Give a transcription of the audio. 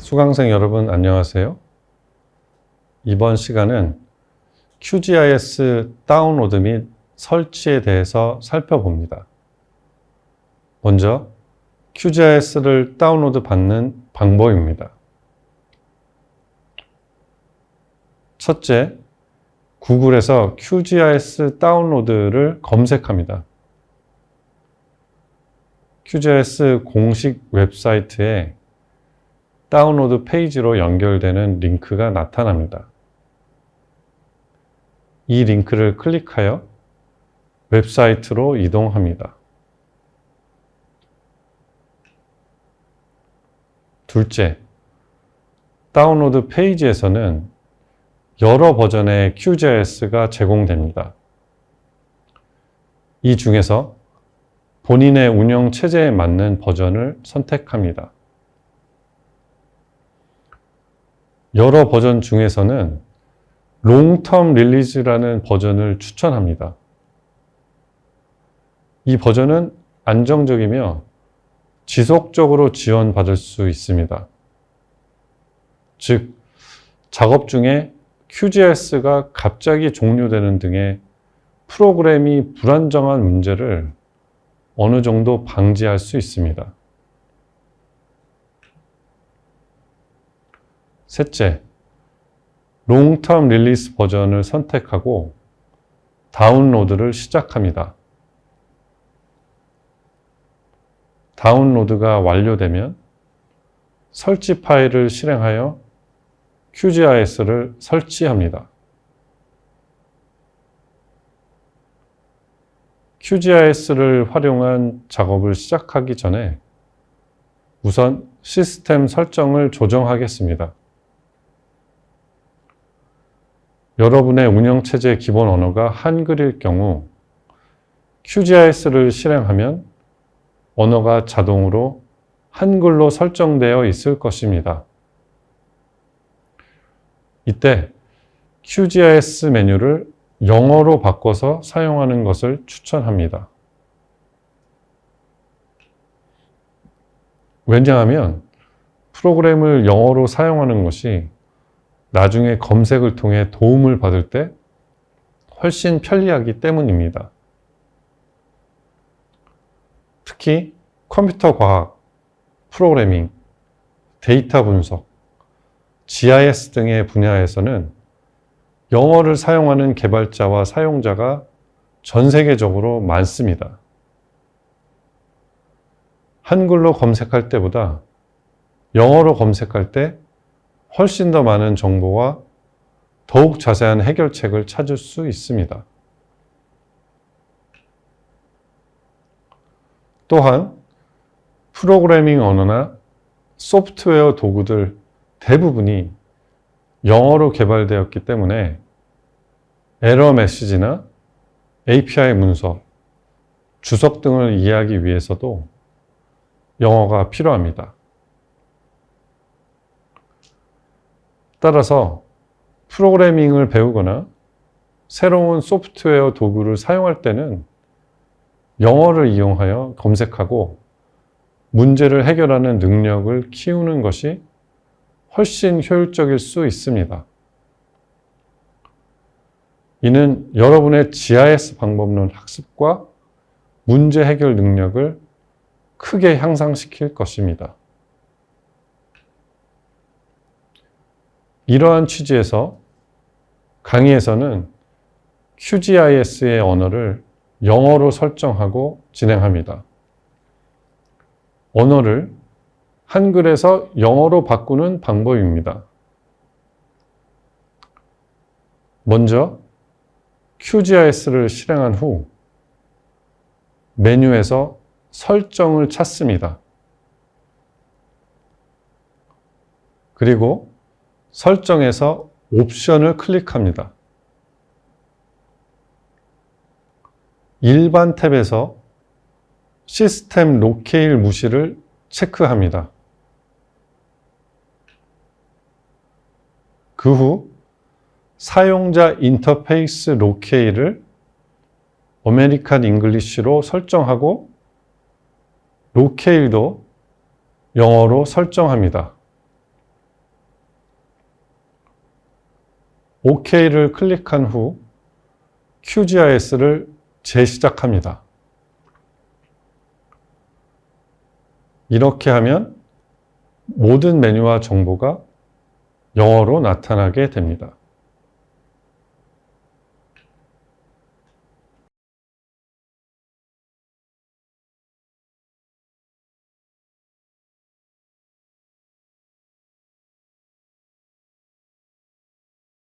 수강생 여러분 안녕하세요. 이번 시간은 QGIS 다운로드 및 설치에 대해서 살펴봅니다. 먼저 QGIS를 다운로드 받는 방법입니다. 첫째, 구글에서 QGIS 다운로드를 검색합니다. QGIS 공식 웹사이트에 다운로드 페이지로 연결되는 링크가 나타납니다. 이 링크를 클릭하여 웹사이트로 이동합니다. 둘째, 다운로드 페이지에서는 여러 버전의 QGIS가 제공됩니다. 이 중에서 본인의 운영 체제에 맞는 버전을 선택합니다. 여러 버전 중에서는 롱텀 릴리즈라는 버전을 추천합니다. 이 버전은 안정적이며 지속적으로 지원받을 수 있습니다. 즉, 작업 중에 QGIS가 갑자기 종료되는 등의 프로그램이 불안정한 문제를 어느 정도 방지할 수 있습니다. 셋째, 롱텀 릴리스 버전을 선택하고 다운로드를 시작합니다. 다운로드가 완료되면 설치 파일을 실행하여 QGIS를 설치합니다. QGIS를 활용한 작업을 시작하기 전에 우선 시스템 설정을 조정하겠습니다. 여러분의 운영체제 기본 언어가 한글일 경우 QGIS를 실행하면 언어가 자동으로 한글로 설정되어 있을 것입니다. 이때 QGIS 메뉴를 영어로 바꿔서 사용하는 것을 추천합니다. 왜냐하면 프로그램을 영어로 사용하는 것이 나중에 검색을 통해 도움을 받을 때 훨씬 편리하기 때문입니다. 특히 컴퓨터 과학, 프로그래밍, 데이터 분석, GIS 등의 분야에서는 영어를 사용하는 개발자와 사용자가 전 세계적으로 많습니다. 한글로 검색할 때보다 영어로 검색할 때 훨씬 더 많은 정보와 더욱 자세한 해결책을 찾을 수 있습니다. 또한 프로그래밍 언어나 소프트웨어 도구들 대부분이 영어로 개발되었기 때문에 에러 메시지나 API 문서, 주석 등을 이해하기 위해서도 영어가 필요합니다. 따라서 프로그래밍을 배우거나 새로운 소프트웨어 도구를 사용할 때는 영어를 이용하여 검색하고 문제를 해결하는 능력을 키우는 것이 훨씬 효율적일 수 있습니다. 이는 여러분의 GIS 방법론 학습과 문제 해결 능력을 크게 향상시킬 것입니다. 이러한 취지에서 강의에서는 QGIS의 언어를 영어로 설정하고 진행합니다. 언어를 한글에서 영어로 바꾸는 방법입니다. 먼저 QGIS를 실행한 후 메뉴에서 설정을 찾습니다. 그리고 설정에서 옵션을 클릭합니다. 일반 탭에서 시스템 로케일 무시를 체크합니다. 그 후 사용자 인터페이스 로케일을 아메리칸 잉글리시로 설정하고 로케일도 영어로 설정합니다. OK를 클릭한 후 QGIS를 재시작합니다. 이렇게 하면 모든 메뉴와 정보가 영어로 나타나게 됩니다.